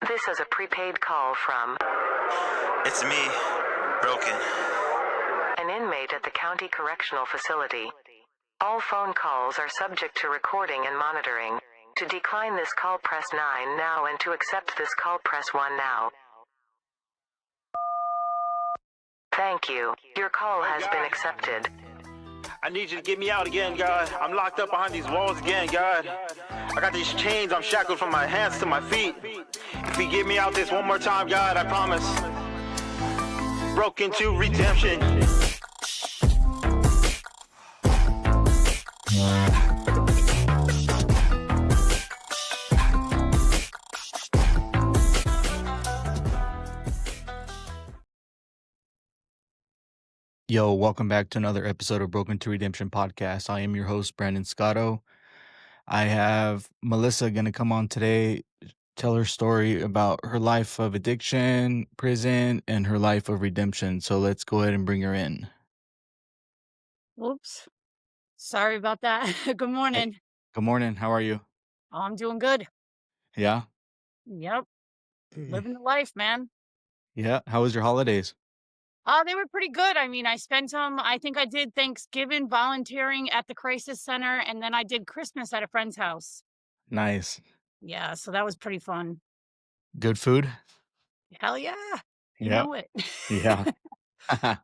This is a prepaid call from It's me, Broken. an inmate at the County Correctional Facility. All phone calls are subject to recording and monitoring. To decline this call, press 9 now, and to accept this call, press 1 now. Thank you. Your call has been accepted. I need you to get me out again, God. I'm locked up behind these walls again, God. I got these chains, I'm shackled from my hands to my feet. If you get me out this one more time, God, I promise. Broken to redemption. Yo, welcome back to another episode of Broken to Redemption podcast. I am your host, Brandon Scotto. I have Melissa going to come on today, tell her story about her life of addiction, prison, and her life of redemption. So let's go ahead and bring her in. Oops. Sorry about that. Good morning. Good morning. How are you? I'm doing good. Yeah? Yep. Living the life, man. Yeah. How was your holidays? They were pretty good. I mean, I spent I think I did Thanksgiving volunteering at the crisis center, and then I did Christmas at a friend's house. Nice. Yeah, so that was pretty fun. Good food? Hell yeah. You Yeah. know it. Yeah.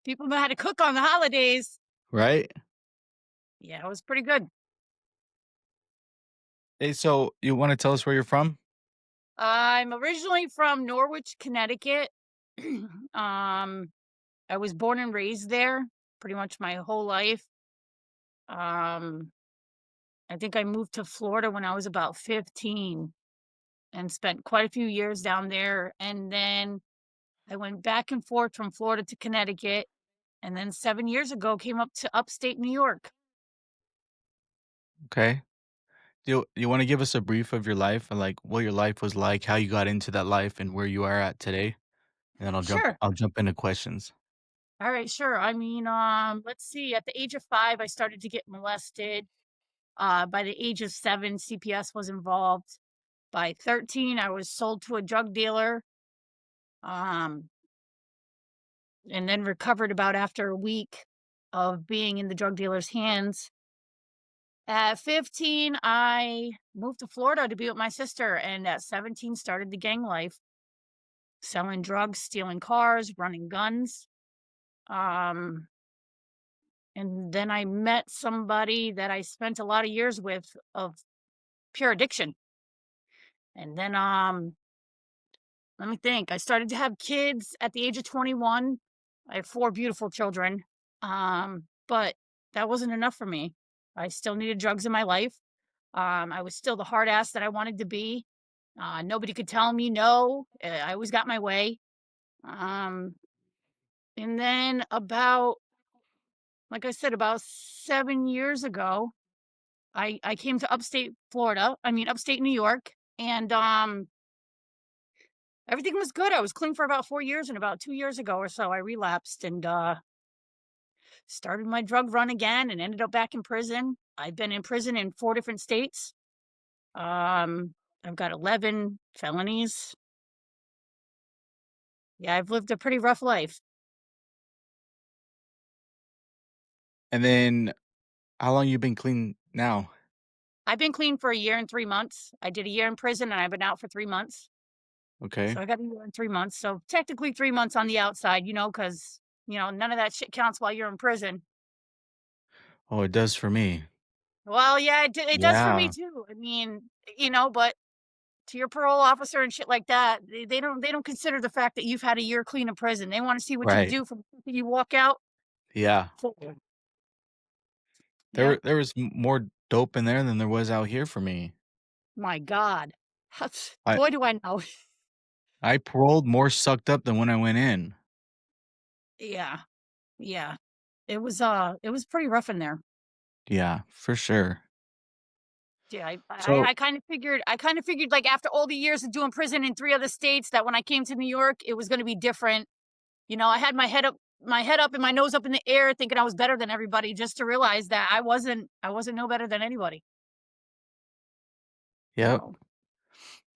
People know how to cook on the holidays. Right? Yeah, it was pretty good. Hey, so you want to tell us where you're from? I'm originally from Norwich, Connecticut. I was born and raised there pretty much my whole life. I think I moved to Florida when I was about 15 and spent quite a few years down there. And then I went back and forth from Florida to Connecticut. And then 7 years ago came up to upstate New York. Okay. You want to give us a brief of your life and like what your life was like, how you got into that life, and where you are at today? And then Sure. I'll jump into questions. All right, sure. I mean, let's see. At the age of 5, I started to get molested. By the age of 7, CPS was involved. By 13, I was sold to a drug dealer. Um, and then recovered about after a week of being in the drug dealer's hands. At 15, I moved to Florida to be with my sister, and at 17 started the gang life, selling drugs, stealing cars, running guns. Um, and then I met somebody that I spent a lot of years with of pure addiction. And then let me think. I started to have kids at the age of 21. I have 4 beautiful children. But that wasn't enough for me. I still needed drugs in my life. I was still the hard ass that I wanted to be. Nobody could tell me no. I always got my way. Um, and then like I said, about 7 years ago, I came to upstate New York, and everything was good. I was clean for about 4 years, and about 2 years ago or so, I relapsed and started my drug run again and ended up back in prison. I've been in prison in 4 different states. I've got 11 felonies. Yeah, I've lived a pretty rough life. And then how long you been clean now? I've been clean for 1 year and 3 months. I did 1 year in prison, and I've been out for 3 months. Okay. So I got 1 year and 3 months. So technically 3 months on the outside, because, none of that shit counts while you're in prison. Oh, it does for me. Well, yeah, it does for me Yeah. too. I mean, but to your parole officer and shit like that, they don't consider the fact that you've had 1 year clean in prison. They want to see what you Right. do from the second you walk out. Yeah. Forward. There Yep. there was more dope in there than there was out here for me. My God. I Boy, do I know. I paroled more sucked up than when I went in. Yeah. Yeah. It was pretty rough in there. Yeah, for sure. Yeah, So, I kind of figured like after all the years of doing prison in 3 other states that when I came to New York, it was going to be different. I had my head up and my nose up in the air thinking I was better than everybody, just to realize that I wasn't no better than anybody. yep. So,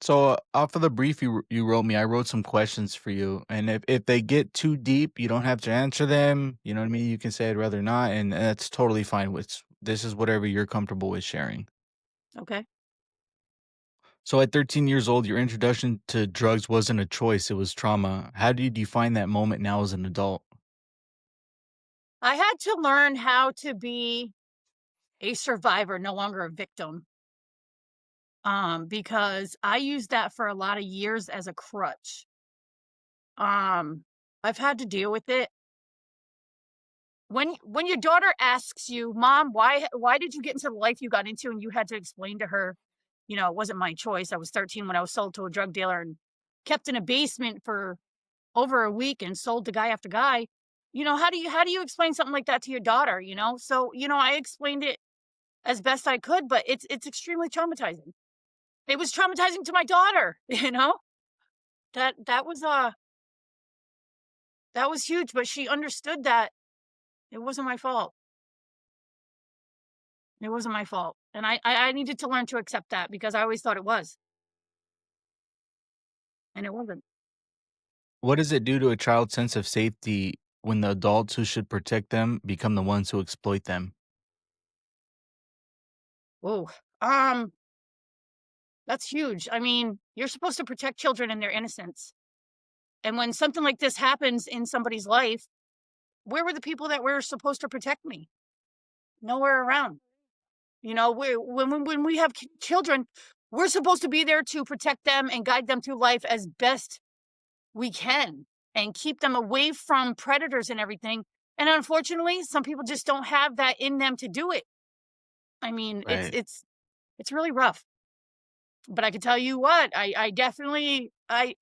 So off of the brief you wrote me, I wrote some questions for you, and if they get too deep, you don't have to answer them. You know what I mean? You can say I'd rather not, and that's totally fine. With this is whatever you're comfortable with sharing. Okay. So at 13 years old, your introduction to drugs wasn't a choice; it was trauma. How do you define that moment now as an adult? I had to learn how to be a survivor, no longer a victim. Because I used that for a lot of years as a crutch. Um, I've had to deal with it. When your daughter asks you, "Mom, why did you get into the life you got into?" and you had to explain to her, it wasn't my choice. I was 13 when I was sold to a drug dealer and kept in a basement for over a week and sold to guy after guy. How do you explain something like that to your daughter, So, I explained it as best I could, but it's extremely traumatizing. It was traumatizing to my daughter, you know? That was that was huge, but she understood that it wasn't my fault. It wasn't my fault. And I needed to learn to accept that because I always thought it was, and it wasn't. What does it do to a child's sense of safety when the adults who should protect them become the ones who exploit them? Whoa. Um, that's huge. I mean, you're supposed to protect children and their innocence. And when something like this happens in somebody's life, where were the people that were supposed to protect me? Nowhere around. When we have children, we're supposed to be there to protect them and guide them through life as best we can and keep them away from predators and everything. And unfortunately, some people just don't have that in them to do it. I mean, it's Right. it's it's really rough. But I can tell you what, I definitely I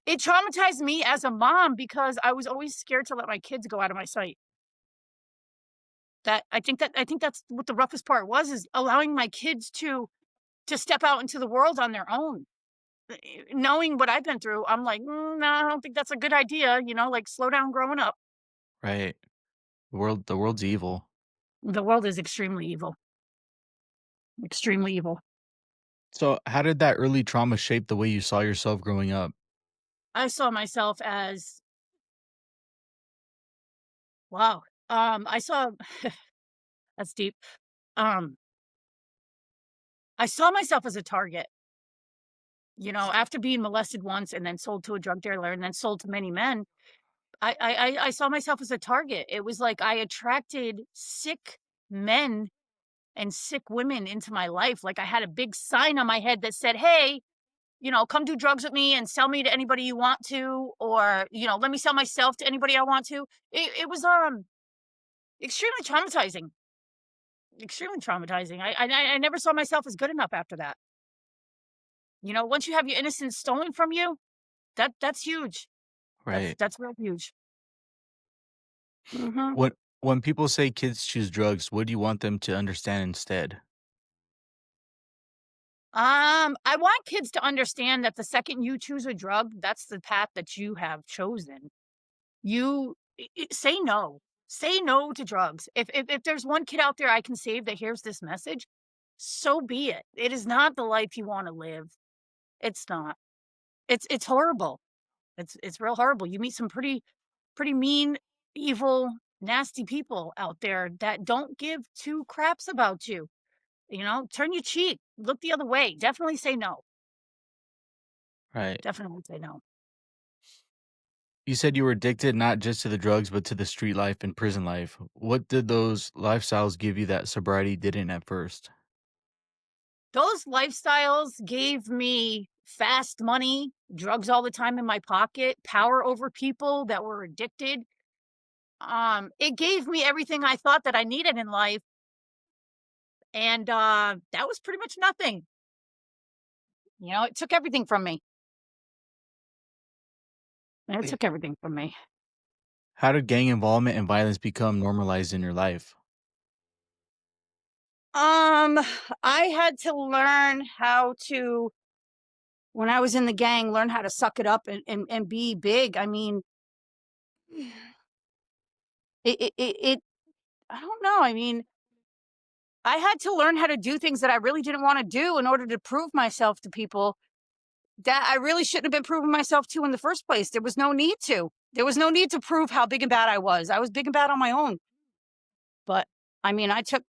it traumatized me as a mom because I was always scared to let my kids go out of my sight. I think that's what the roughest part was, is allowing my kids to step out into the world on their own. Knowing what I've been through, I'm like, no, I don't think that's a good idea. Like, slow down growing up. Right. The world's evil. The world is extremely evil, extremely evil. So how did that early trauma shape the way you saw yourself growing up? I saw myself as, wow. I saw that's deep. Um, I saw myself as a target. After being molested once and then sold to a drug dealer and then sold to many men, I saw myself as a target. It was like I attracted sick men and sick women into my life. Like, I had a big sign on my head that said, "Hey, come do drugs with me and sell me to anybody you want to, or, let me sell myself to anybody I want to." It was extremely traumatizing. Extremely traumatizing. I never saw myself as good enough after that. Once you have your innocence stolen from you, that's huge. That's Right. that's real huge. hmm When people say kids choose drugs, what do you want them to understand instead? I want kids to understand that the second you choose a drug, that's the path that you have chosen. You say no. Say no to drugs. If there's one kid out there I can save that hears this message, so be it. It is not the life you want to live. It's not. It's horrible. It's real horrible. You meet some pretty mean, evil, nasty people out there that don't give two craps about you. Turn your cheek, look the other way. Definitely say no. Right. Definitely say no. You said you were addicted not just to the drugs, but to the street life and prison life. What did those lifestyles give you that sobriety didn't at first? Those lifestyles gave me fast money, drugs all the time in my pocket, power over people that were addicted. It gave me everything I thought that I needed in life, and that was pretty much nothing. It took everything from me. It Eh, took everything from me. How did gang involvement and violence become normalized in your life? Um, I had to learn how to, when I was in the gang, learn how to suck it up and be big. I mean, it I don't know. I mean, I had to learn how to do things that I really didn't want to do in order to prove myself to people. that I really shouldn't have been proving myself to in the first place. There was no need to. There was no need to prove how big and bad I was. I was big and bad on my own. But I mean, I took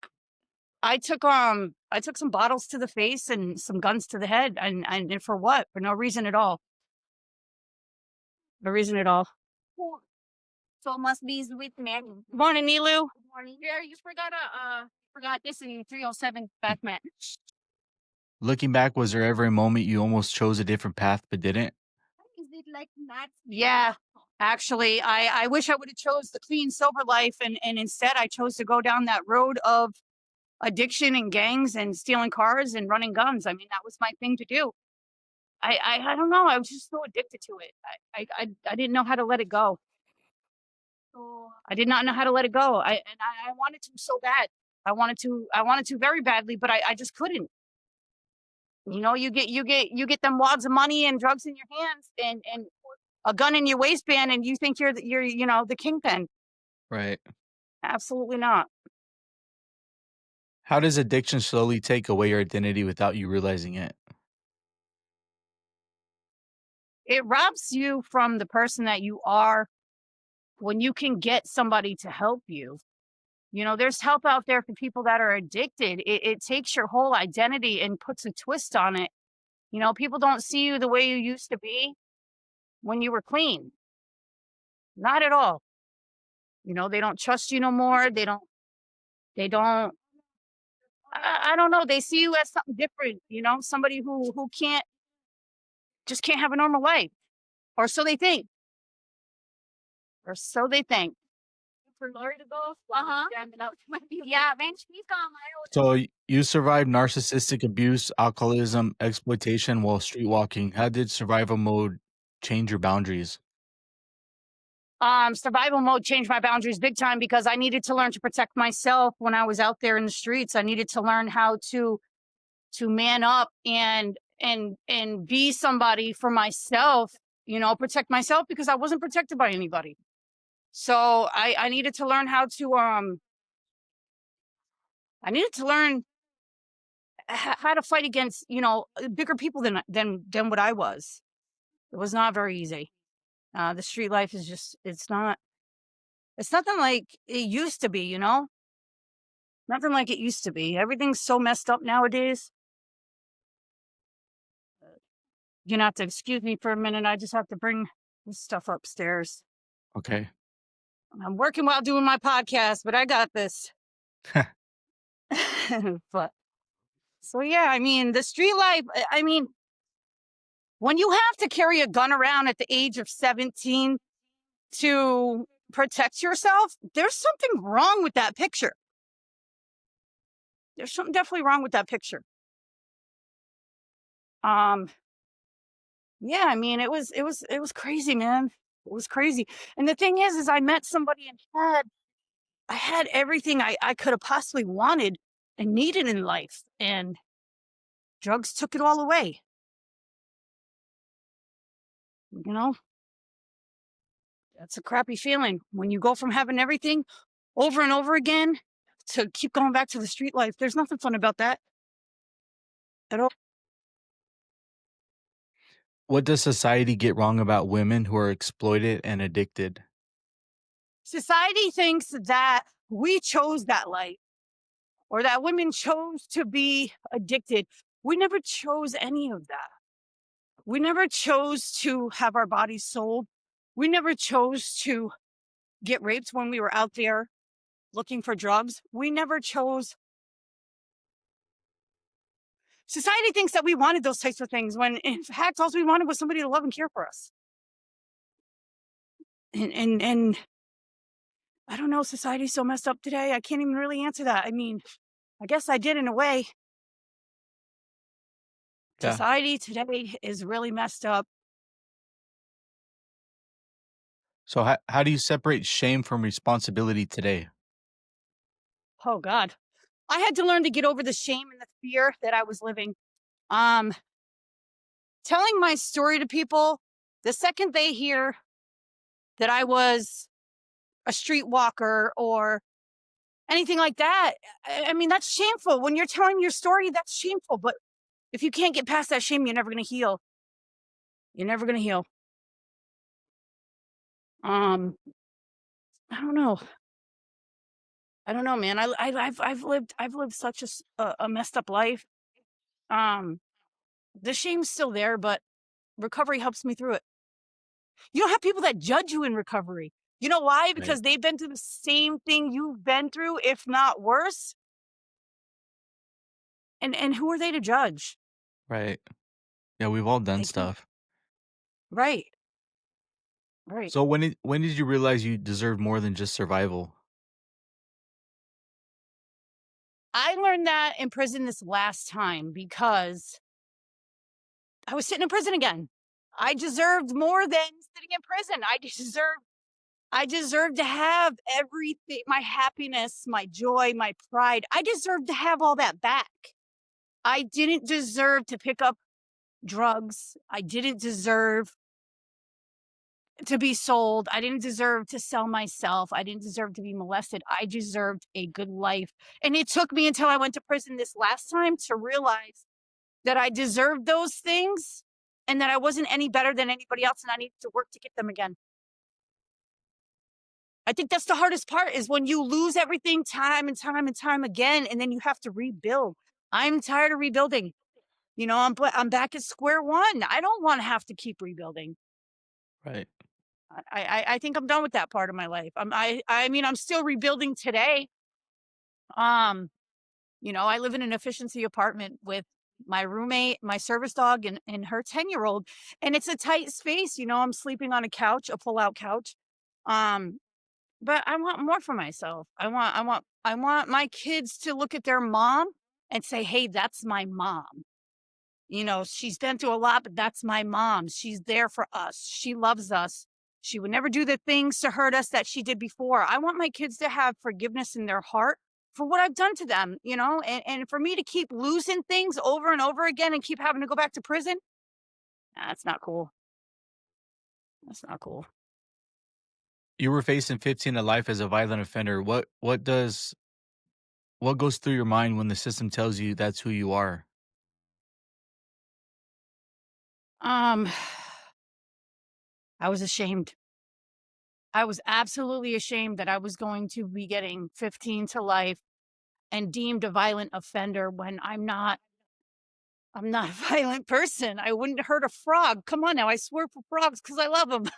some bottles to the face and some guns to the head, and for what? For no reason at all. No reason at all. So must be with men. Morning, Nilu. Good morning. Yeah, you forgot this in 307 back mat. Looking back, was there ever a moment you almost chose a different path but didn't? Is it like not? Yeah, actually, I wish I would have chose the clean, sober life, and instead I chose to go down that road of addiction and gangs and stealing cars and running guns. I mean, that was my thing to do. I don't know. I was just so addicted to it. I didn't know how to let it go. So I did not know how to let it go. I wanted to so bad. I wanted to very badly, but I just couldn't. You know, you get them wads of money and drugs in your hands and a gun in your waistband, and you think you're the kingpin. Right. Absolutely not. How does addiction slowly take away your identity without you realizing it? It robs you from the person that you are when you can get somebody to help you. You know, there's help out there for people that are addicted. It takes your whole identity and puts a twist on it. You know, people don't see you the way you used to be when you were clean. Not at all. You know, they don't trust you no more. They don't, I don't know. They see you as something different, you know, somebody who can't have a normal life. Or so they think. for Lori to go. Yeah, when she's gone, So you survived narcissistic abuse, alcoholism, exploitation while streetwalking. How did survival mode change your boundaries? Survival mode changed my boundaries big time because I needed to learn to protect myself when I was out there in the streets. I needed to learn how to man up and be somebody for myself, you know, protect myself because I wasn't protected by anybody. So I needed to learn how to I needed to learn how to fight against, you know, bigger people than what I was. It was not very easy. The street life is just, it's nothing like it used to be, you know? Nothing like it used to be. Everything's so messed up nowadays. You're gonna have to excuse me for a minute. I just have to bring this stuff upstairs. Okay. I'm working while doing my podcast, but I got this. But so yeah, I mean, the street life, I mean, when you have to carry a gun around at the age of 17 to protect yourself, there's something wrong with that picture. There's something definitely wrong with that picture. Yeah, I mean, it was crazy, man. It was crazy. And the thing is I met somebody and I had everything I could have possibly wanted and needed in life, and drugs took it all away. You know, that's a crappy feeling when you go from having everything over and over again to keep going back to the street life. There's nothing fun about that at all. What does society get wrong about women who are exploited and addicted? Society thinks that we chose that life or that women chose to be addicted. We never chose any of that. We never chose to have our bodies sold. We never chose to get raped when we were out there looking for drugs. We never chose. Society thinks that we wanted those types of things when in fact all we wanted was somebody to love and care for us. And I don't know, society's so messed up today. I can't even really answer that. I mean, I guess I did in a way. Yeah. Society today is really messed up. So how do you separate shame from responsibility today? Oh God. I had to learn to get over the shame and the fear that I was living. Telling my story to people, the second they hear that I was a streetwalker or anything like that, I mean, that's shameful. When you're telling your story, that's shameful. But if you can't get past that shame, you're never going to heal. You're never gonna heal. Um, I don't know. I don't know, man. I've lived such a messed up life. Um, the shame's still there, but recovery helps me through it. You don't have people that judge you in recovery. You know why? Right. Because they've been through the same thing you've been through, if not worse. And who are they to judge? Right. Yeah, we've all done They can't. stuff. Right. Right. So when did you realize you deserved more than just survival? I learned that in prison this last time because I was sitting in prison again. I deserved more than sitting in prison. I deserved to have everything, my happiness, my joy, my pride. I deserved to have all that back. I didn't deserve to pick up drugs. I didn't deserve to be sold. I didn't deserve to sell myself. I didn't deserve to be molested. I deserved a good life. And it took me until I went to prison this last time to realize that I deserved those things and that I wasn't any better than anybody else and I needed to work to get them again. I think that's the hardest part is when you lose everything time and time and time again, and then you have to rebuild. I'm tired of rebuilding. You know, I'm back at square one. I don't want to have to keep rebuilding. Right. I think I'm done with that part of my life. I mean, I'm still rebuilding today. You know, I live in an efficiency apartment with my roommate, my service dog, and her 10-year-old, and it's a tight space. You know, I'm sleeping on a couch, a pull-out couch. But I want more for myself. I want my kids to look at their mom and say, "Hey, that's my mom." You know, she's been through a lot, but that's my mom. She's there for us. She loves us. She would never do the things to hurt us that she did before. I want my kids to have forgiveness in their heart for what I've done to them, you know, and for me to keep losing things over and over again and keep having to go back to prison. That's not cool. That's not cool. You were facing 15 to life as a violent offender. What goes through your mind when the system tells you that's who you are? Um, I was ashamed. I was absolutely ashamed that I was going to be getting 15 to life and deemed a violent offender when I'm not. I'm not a violent person. I wouldn't hurt a frog. Come on now, I swear for frogs because I love them.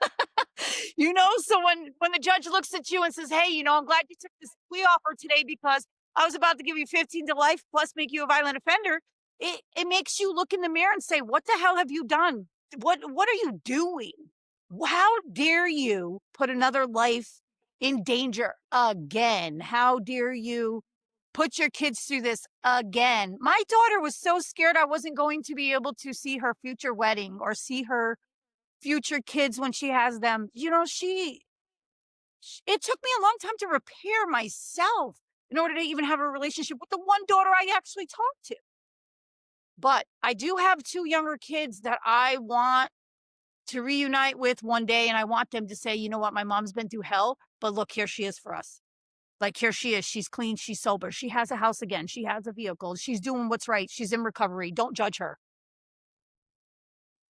You know, so when the judge looks at you and says, "Hey, you know, I'm glad you took this plea offer today because I was about to give you 15 to life plus make you a violent offender," it makes you look in the mirror and say, "What the hell have you done? What are you doing? How dare you put another life in danger again? How dare you put your kids through this again?" My daughter was so scared I wasn't going to be able to see her future wedding or see her future kids when she has them. You know, it took me a long time to repair myself in order to even have a relationship with the one daughter I actually talked to. But I do have two younger kids that I want to reunite with one day, and I want them to say, "You know what, my mom's been through hell, but look, here she is for us. Like, here she is. She's clean. She's sober. She has a house again. She has a vehicle. She's doing what's right. She's in recovery. Don't judge her."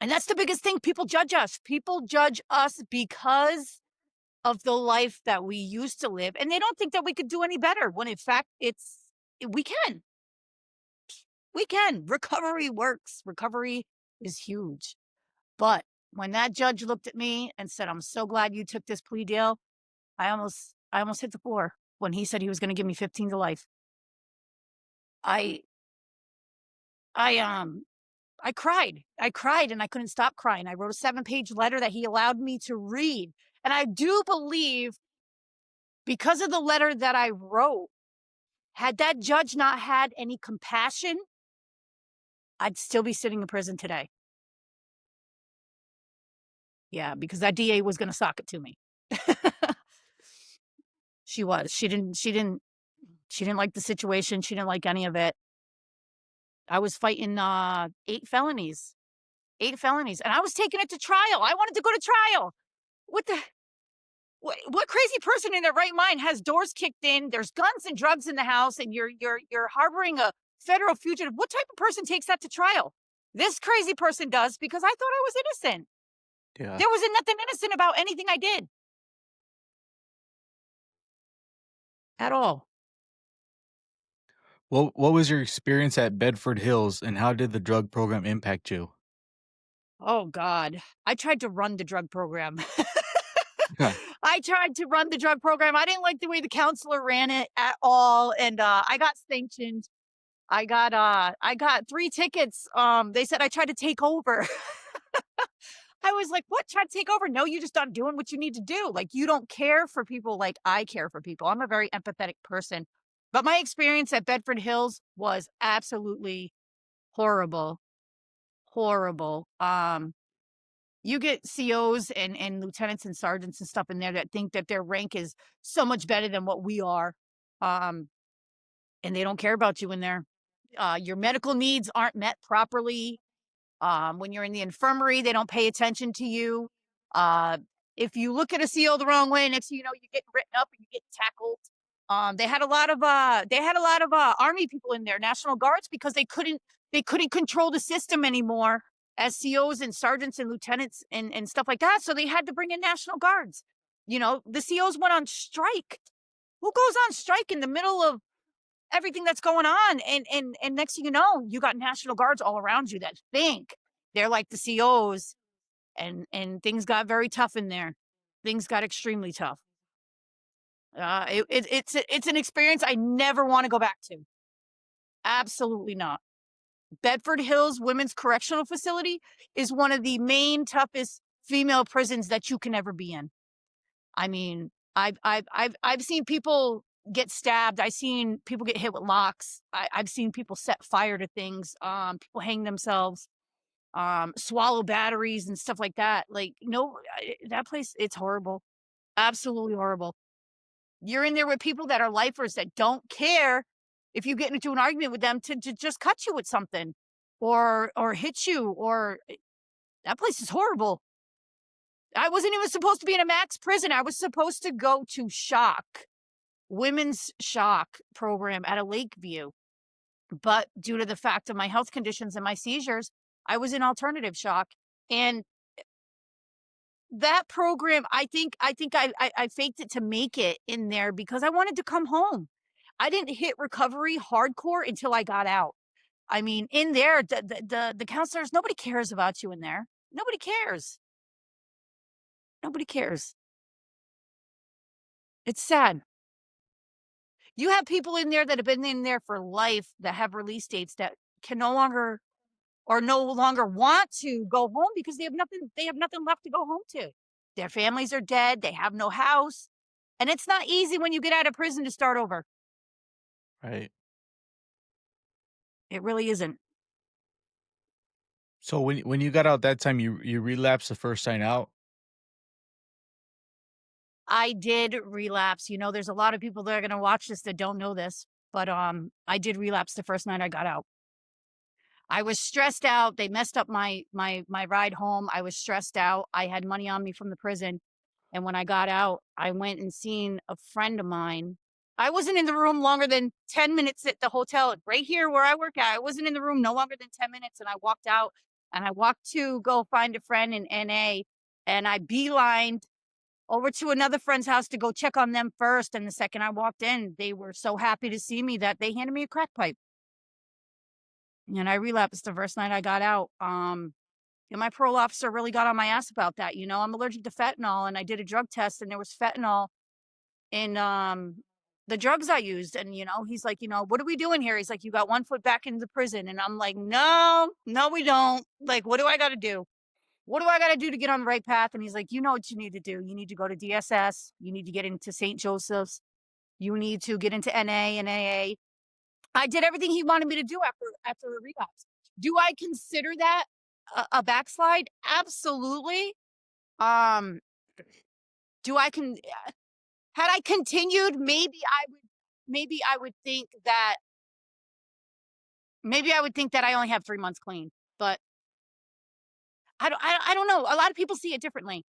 And that's the biggest thing. People judge us. People judge us because of the life that we used to live. And they don't think that we could do any better when in fact we can. We can. Recovery works. Recovery is huge. But when that judge looked at me and said, "I'm so glad you took this plea deal," I almost hit the floor when he said he was going to give me 15 to life. I cried. I cried and I couldn't stop crying. I wrote a 7-page letter that he allowed me to read. And I do believe because of the letter that I wrote, had that judge not had any compassion, I'd still be sitting in prison today. Yeah, because that DA was going to sock it to me. She was. She didn't like the situation. She didn't like any of it. I was fighting 8 felonies. 8 felonies. And I was taking it to trial. I wanted to go to trial. What crazy person in their right mind has doors kicked in, there's guns and drugs in the house, and you're harboring a federal fugitive? What type of person takes that to trial? This crazy person does because I thought I was innocent. Yeah. There was nothing innocent about anything I did at all. What was your experience at Bedford Hills, and how did the drug program impact you? Oh God. I tried to run the drug program. Yeah. I tried to run the drug program. I didn't like the way the counselor ran it at all. And I got sanctioned. I got 3 tickets. They said I tried to take over. I was like, "What? Try to take over? No, you just not doing what you need to do. Like you don't care for people like I care for people. I'm a very empathetic person." But my experience at Bedford Hills was absolutely horrible. Horrible. You get COs and lieutenants and sergeants and stuff in there that think that their rank is so much better than what we are. Um, and they don't care about you in there. Your medical needs aren't met properly. When you're in the infirmary, they don't pay attention to you. Uh, if you look at a CO the wrong way, next thing you know, you get written up and you get tackled. They had a lot of army people in there, National Guards, because they couldn't control the system anymore as COs and sergeants and lieutenants and stuff like that. So they had to bring in National Guards. You know, the COs went on strike. Who goes on strike in the middle of everything that's going on? And next thing you know, you got National Guards all around you that think they're like the COs, and things got very tough in there. Things got extremely tough. It's an experience I never want to go back to. Absolutely not. Bedford Hills Women's Correctional Facility is one of the main toughest female prisons that you can ever be in. I mean, I've seen people get stabbed. I've seen people get hit with locks. I've seen people set fire to things. People hang themselves. Swallow batteries and stuff like that. Like, no, that place, it's horrible. Absolutely horrible. You're in there with people that are lifers that don't care if you get into an argument with them to just cut you with something or hit you or that place is horrible. I wasn't even supposed to be in a max prison. I was supposed to go to shock, women's shock program at a Lakeview. But due to the fact of my health conditions and my seizures, I was in alternative shock. And that program, I think I faked it to make it in there because I wanted to come home. I didn't hit recovery hardcore until I got out. I mean, in there, the counselors, nobody cares about you in there. Nobody cares. Nobody cares. It's sad. You have people in there that have been in there for life that have release dates that can no longer want to go home because they have nothing left to go home to. Their families are dead, they have no house, and it's not easy when you get out of prison to start over. Right. It really isn't. So when you got out that time, you relapsed the first time out? I did relapse. You know, there's a lot of people that are gonna watch this that don't know this, but I did relapse the first night I got out. I was stressed out. They messed up my ride home. I was stressed out. I had money on me from the prison. And when I got out, I went and seen a friend of mine. I wasn't in the room longer than 10 minutes at the hotel right here where I work at. I wasn't in the room no longer than 10 minutes. And I walked out and I walked to go find a friend in NA. And I beelined over to another friend's house to go check on them first. And the second I walked in, they were so happy to see me that they handed me a crack pipe. And I relapsed the first night I got out. And my parole officer really got on my ass about that. You know, I'm allergic to fentanyl, and I did a drug test, and there was fentanyl in the drugs I used. And you know, he's like, you know, what are we doing here? He's like, you got 1 foot back into the prison, and I'm like, no, we don't. Like, what do I got to do? What do I got to do to get on the right path? And he's like, you know what you need to do. You need to go to DSS. You need to get into St. Joseph's. You need to get into NA and AA. I did everything he wanted me to do after a relapse. Do I consider that a backslide? Absolutely. Um, do I can had I continued, maybe I would think that I only have 3 months clean. But I don't know. A lot of people see it differently.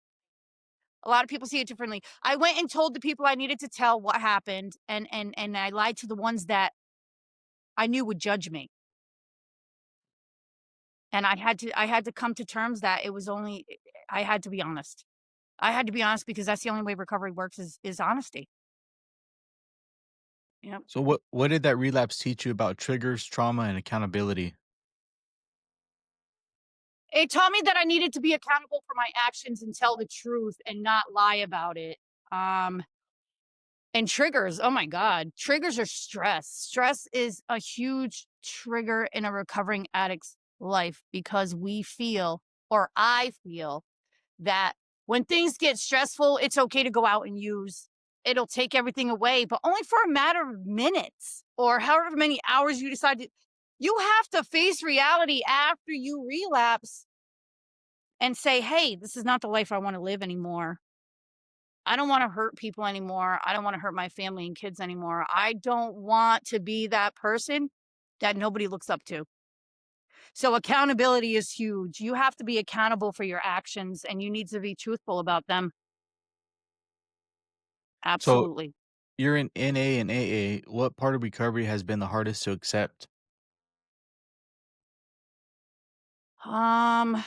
I went and told the people I needed to tell what happened, and I lied to the ones that I knew would judge me. And I had to come to terms that it was only I had to be honest. I had to be honest because that's the only way recovery works is honesty. Yep. So what did that relapse teach you about triggers, trauma, and accountability? It taught me that I needed to be accountable for my actions and tell the truth and not lie about it. Um, and triggers, oh my God, triggers are stress. Stress is a huge trigger in a recovering addict's life because we feel, or I feel, that when things get stressful, it's okay to go out and use. It'll take everything away, but only for a matter of minutes or however many hours you decide to. You have to face reality after you relapse and say, hey, this is not the life I want to live anymore. I don't want to hurt people anymore. I don't want to hurt my family and kids anymore. I don't want to be that person that nobody looks up to. So accountability is huge. You have to be accountable for your actions and you need to be truthful about them. So Absolutely. you're in NA and AA. What part of recovery has been the hardest to accept? Um,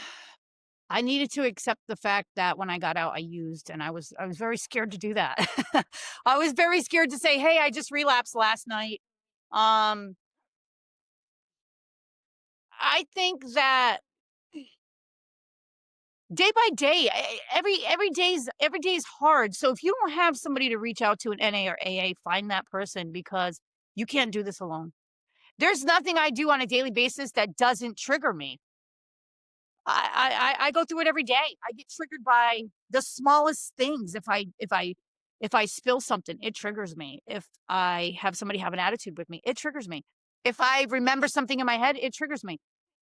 I needed to accept the fact that when I got out, I used, and I was very scared to do that. I was very scared to say, "Hey, I just relapsed last night." Um, I think that day by day, every day is hard. So if you don't have somebody to reach out to in NA or AA, find that person because you can't do this alone. There's nothing I do on a daily basis that doesn't trigger me. I go through it every day. I get triggered by the smallest things. If I spill something, it triggers me. If I have somebody have an attitude with me, it triggers me. If I remember something in my head, it triggers me.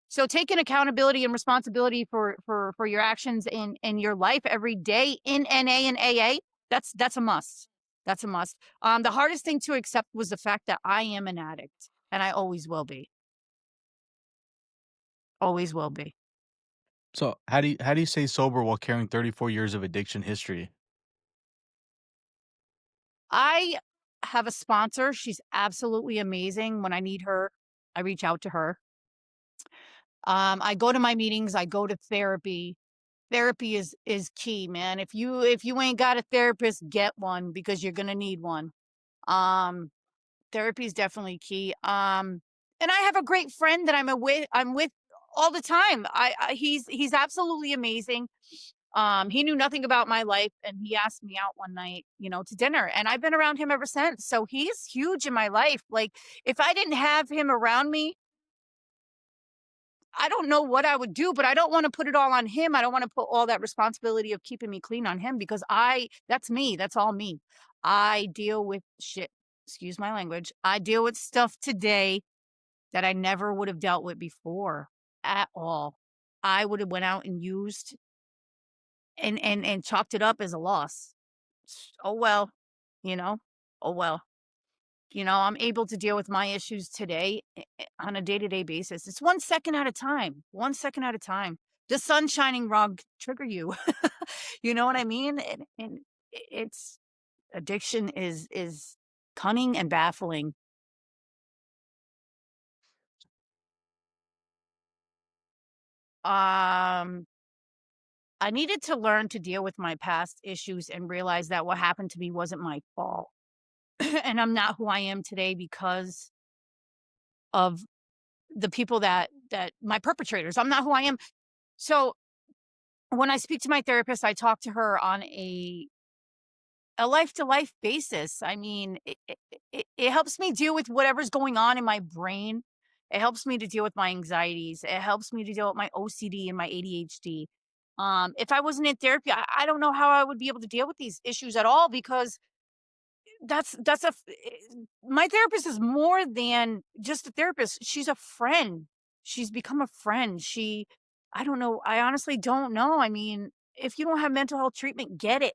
So taking accountability and responsibility for your actions in your life every day in NA and AA, that's a must. That's a must. The hardest thing to accept was the fact that I am an addict and I always will be. Always will be. So how do you stay sober while carrying 34 years of addiction history? I have a sponsor. She's absolutely amazing. When I need her, I reach out to her. I go to my meetings, I go to therapy. Therapy is key, man. If you ain't got a therapist, get one because you're gonna need one. Um, Therapy is definitely key. And I have a great friend that I'm with all the time. He's absolutely amazing. He knew nothing about my life and he asked me out one night, to dinner, and I've been around him ever since. So he's huge in my life. Like if I didn't have him around me, I don't know what I would do, but I don't want to put it all on him. I don't want to put all that responsibility of keeping me clean on him because that's me. That's all me. I deal with shit. Excuse my language. I deal with stuff today that I never would have dealt with before at all. I would have went out and used and chalked it up as a loss. Oh well, you know. Oh well. I'm able to deal with my issues today on a day-to-day basis. It's 1 second at a time. 1 second at a time. The sun shining wrong can trigger you. You know what I mean? And it's addiction is cunning and baffling. Um I needed to learn to deal with my past issues and realize that what happened to me wasn't my fault. And I'm not who I am today because of the people that my perpetrators. I'm not who I am. So when I speak to my therapist, I talk to her on a life to life basis. I mean, it helps me deal with whatever's going on in my brain. It helps me to deal with my anxieties. It helps me to deal with my OCD and my ADHD. If I wasn't in therapy, I don't know how I would be able to deal with these issues at all because my therapist is more than just a therapist. She's a friend. She's become a friend. I don't know. I honestly don't know. I mean, if you don't have mental health treatment, get it.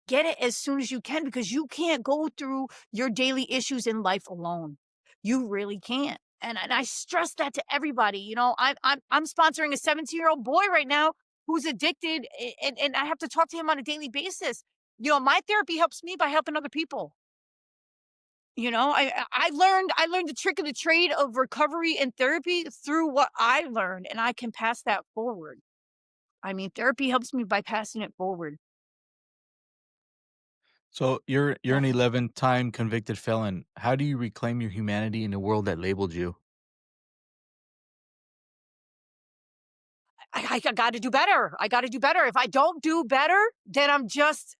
Get it as soon as you can because you can't go through your daily issues in life alone. You really can't. And I stress that to everybody. I'm sponsoring a 17-year-old boy right now who's addicted and I have to talk to him on a daily basis. My therapy helps me by helping other people. I learned the trick of the trade of recovery and therapy through what I learned, and I can pass that forward. I mean, therapy helps me by passing it forward. So you're an Def 11-time convicted felon. How do you reclaim your humanity in a world that labeled you? I gotta do better. I gotta do better. If I don't do better, then I'm just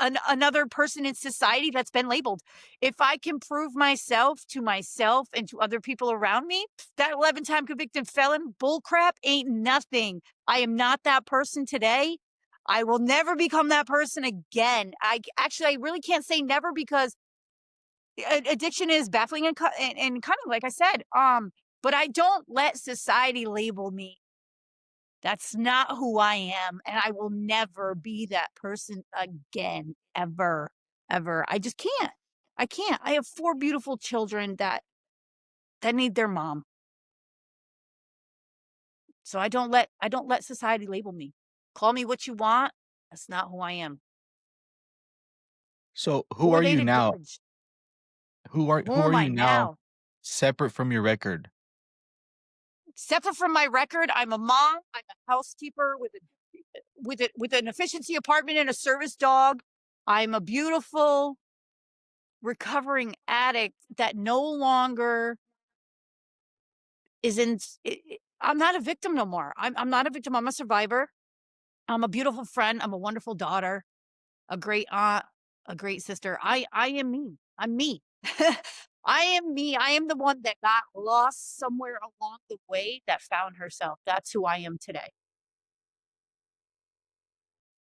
another person in society that's been labeled. If I can prove myself to myself and to other people around me, that 11-time convicted felon bullcrap ain't nothing. I am not that person today. I will never become that person again. I really can't say never because addiction is baffling and cunning, like I said. But I don't let society label me. That's not who I am, and I will never be that person again, ever, ever. I just can't. I can't. I have 4 beautiful children that need their mom. So I don't let society label me. Call me what you want. That's not who I am. So Who are they to judge? Who who are am I you now now? separate from your record? Separate from my record, I'm a mom. I'm a housekeeper with an efficiency apartment and a service dog. I'm a beautiful recovering addict that no longer is in. I'm not a victim no more. I'm not a victim. I'm a survivor. I'm a beautiful friend. I'm a wonderful daughter, a great aunt, a great sister. I am me. I'm me. I am me. I am the one that got lost somewhere along the way that found herself. That's who I am today.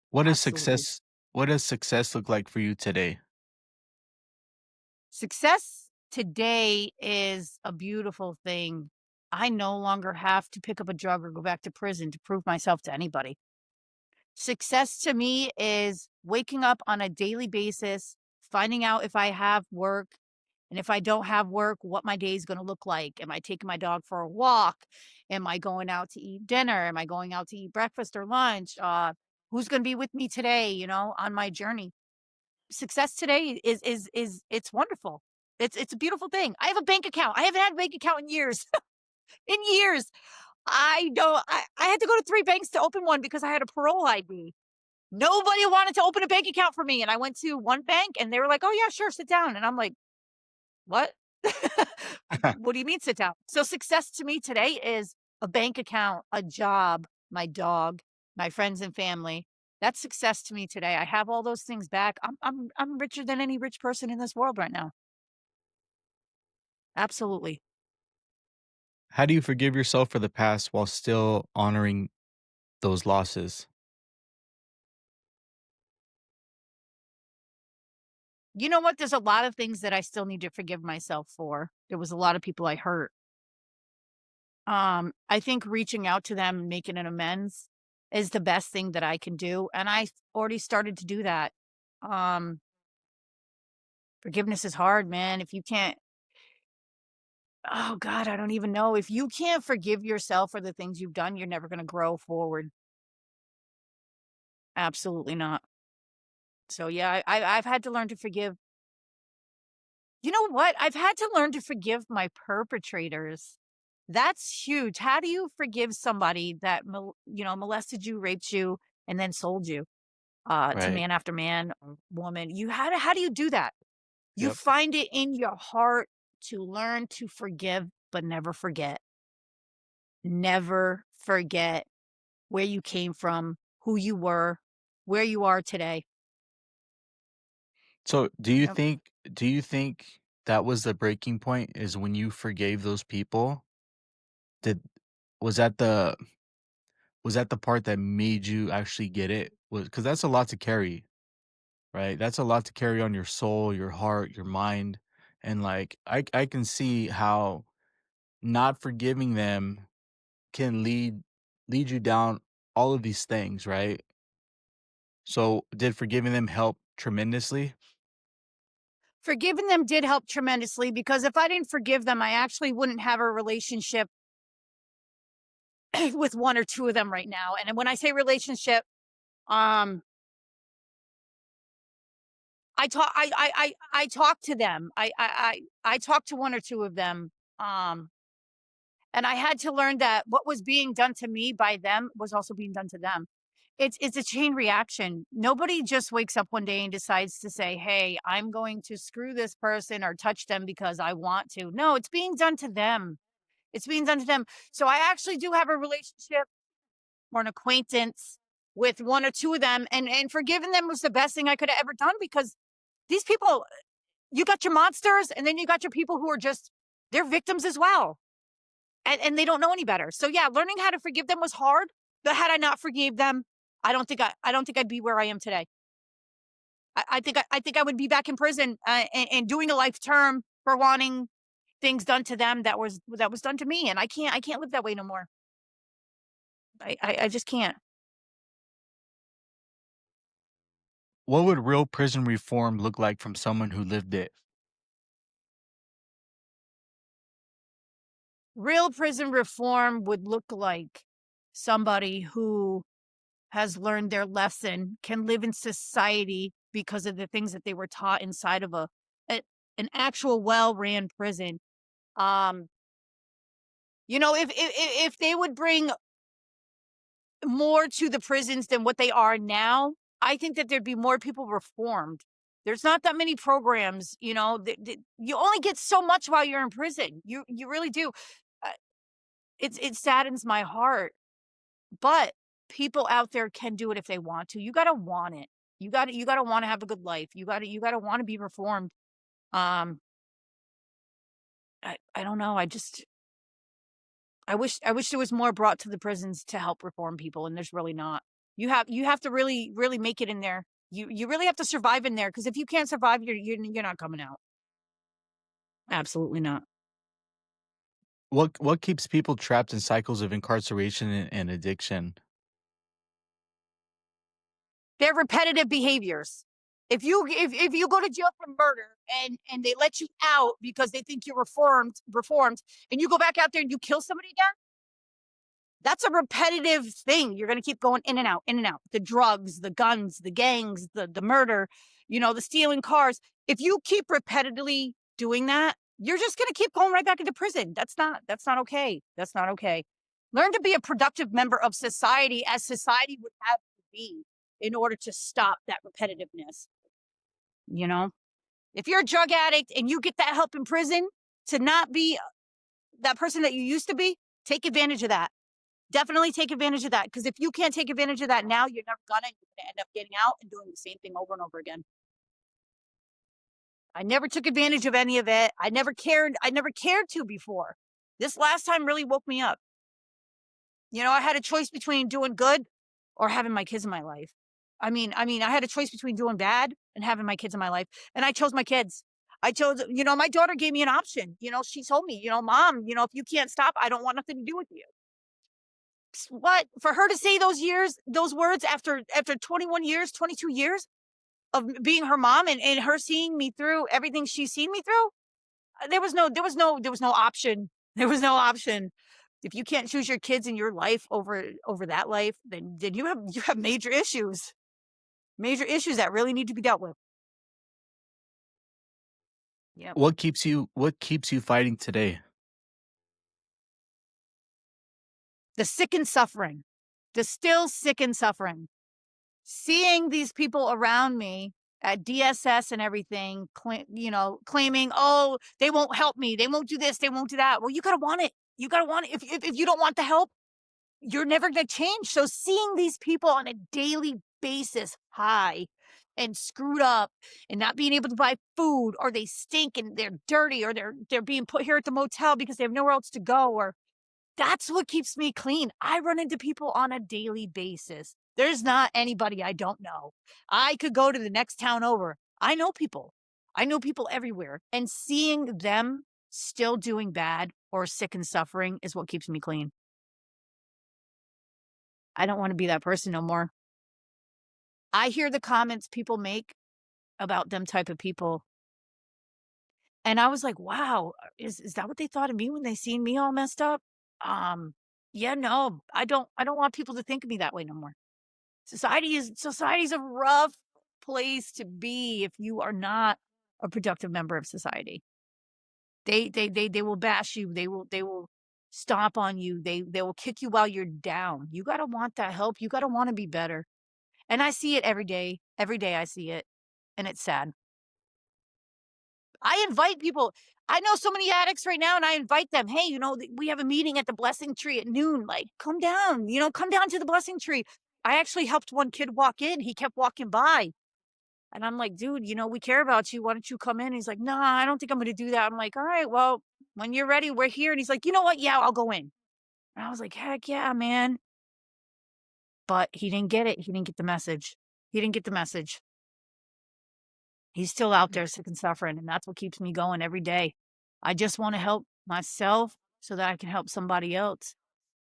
What does Absolutely. success look like for you today? Success today is a beautiful thing. I no longer have to pick up a drug or go back to prison to prove myself to anybody. Success to me is waking up on a daily basis, finding out if I have work, and if I don't have work, what my day is going to look like. Am I taking my dog for a walk? Am I going out to eat dinner? Am I going out to eat breakfast or lunch? Who's going to be with me today, on my journey? Success today is it's wonderful. It's a beautiful thing. I have a bank account. I haven't had a bank account in years. In years. I had to go to 3 banks to open one because I had a parole ID. Nobody wanted to open a bank account for me, and I went to one bank, and they were like, "Oh, yeah, sure, sit down." And I'm like, "What? What do you mean sit down?" So success to me today is a bank account, a job, my dog, my friends and family. That's success to me today. I have all those things back. I'm richer than any rich person in this world right now. Absolutely. How do you forgive yourself for the past while still honoring those losses? You know what? There's a lot of things that I still need to forgive myself for. There was a lot of people I hurt. I think reaching out to them and making an amends is the best thing that I can do, and I already started to do that. Um, Forgiveness is hard, man. If you can't Oh god, I don't even know. If you can't forgive yourself for the things you've done, you're never gonna grow forward. Absolutely not. So, yeah, I've had to learn to forgive. You know what? I've had to learn to forgive my perpetrators. That's huge. How do you forgive somebody that molested you, raped you, and then sold you, to Right. man after man or woman? How do you do that? You Yep. find it in your heart to learn to forgive, but never forget. Never forget where you came from, who you were, where you are today. So, Yep. do you think that was the breaking point is when you forgave those people? Did was that the was that the part that made you actually get it? Was because that's a lot to carry, right? That's a lot to carry on your soul, your heart, your mind, and like I can see how not forgiving them can lead you down all of these things, right? So, did forgiving them help tremendously? Forgiving them did help tremendously because if I didn't forgive them, I actually wouldn't have a relationship with 1 or 2 of them right now. And when I say relationship, um, I talk to them. I talk to 1 or 2 of them, um, And I had to learn that what was being done to me by them was also being done to them. It's a chain reaction. Nobody just wakes up one day and decides to say, "Hey, I'm going to screw this person or touch them because I want to." No, it's being done to them. It's being done to them. So I actually do have a relationship or an acquaintance with one or two of them, and forgiving them was the best thing I could have ever done, because these people, you got your monsters, and then you got your people who are just, they're victims as well. And they don't know any better. So yeah, learning how to forgive them was hard. But had I not forgave them, I don't think I'd be where I am today. I think I would be back in prison, and doing a life term for wanting things done to them that was done to me. And I can't live that way no more. I just can't. What would real prison reform look like from someone who lived it? Real prison reform would look like somebody who has learned their lesson, can live in society because of the things that they were taught inside of a an actual well-ran prison. Um, if they would bring more to the prisons than what they are now, I think that there'd be more people reformed. There's not that many programs, you only get so much while you're in prison. You really do. Uh, it saddens my heart, but people out there can do it if they want to. You got to want it. You got to want to have a good life. You got to want to be reformed. Um, I don't know. I wish there was more brought to the prisons to help reform people, and there's really not. You have to really really make it in there. You really have to survive in there, because if you can't survive, you're not coming out. Absolutely not. What keeps people trapped in cycles of incarceration and addiction? They're repetitive behaviors. If you go to jail for murder, and they let you out because they think you're reformed, and you go back out there and you kill somebody again, that's a repetitive thing. You're going to keep going in and out, in and out. The drugs, the guns, the gangs, the murder, the stealing cars. If you keep repetitively doing that, you're just going to keep going right back into prison. That's not okay. That's not okay. Learn to be a productive member of society, as society would have to be, in order to stop that repetitiveness. If you're a drug addict and you get that help in prison to not be that person that you used to be, take advantage of that. Definitely take advantage of that, because if you can't take advantage of that now, you're never gonna. You're gonna end up getting out and doing the same thing over and over again. I never took advantage of any of it. I never cared to before. This last time really woke me up. I had a choice between doing good or having my kids in my life. I had a choice between doing bad and having my kids in my life, and I chose my kids. I chose, my daughter gave me an option. She told me, Mom, if you can't stop, I don't want nothing to do with you. What, for her to say those words after 21 years, 22 years of being her mom, and her seeing me through everything she's seen me through, there was no option. There was no option. If you can't choose your kids in your life over that life, then you have major issues that really need to be dealt with. Yeah. What keeps you fighting today? The sick and suffering, the still sick and suffering. Seeing these people around me at DSS and everything, claiming, oh, they won't help me, they won't do this, they won't do that. Well, you gotta want it. You gotta want it. If you don't want the help, you're never gonna change. So seeing these people on a daily basis high and screwed up and not being able to buy food, or they stink and they're dirty, or they're being put here at the motel because they have nowhere else to go, or that's what keeps me clean. I run into people on a daily basis. There's not anybody I don't know. I could go to the next town over. I know people. I know people everywhere. And seeing them still doing bad or sick and suffering is what keeps me clean. I don't want to be that person no more. I hear the comments people make about them type of people, and I was like, wow, is that what they thought of me when they seen me all messed up? Yeah, no, I don't want people to think of me that way no more. Society's a rough place to be if you are not a productive member of society. They will bash you. They will stomp on you. They will kick you while you're down. You got to want that help. You got to want to be better. And I see it every day. Every day I see it. And it's sad. I invite people. I know so many addicts right now, and I invite them. Hey, we have a meeting at the Blessing Tree at noon. Like, come down, come down to the Blessing Tree. I actually helped one kid walk in. He kept walking by. And I'm like, dude, we care about you. Why don't you come in? He's like, nah, I don't think I'm going to do that. I'm like, all right, well, when you're ready, we're here. And he's like, you know what? Yeah, I'll go in. And I was like, heck yeah, man. But he didn't get it. He didn't get the message. He didn't get the message. He's still out there sick and suffering. And that's what keeps me going every day. I just want to help myself so that I can help somebody else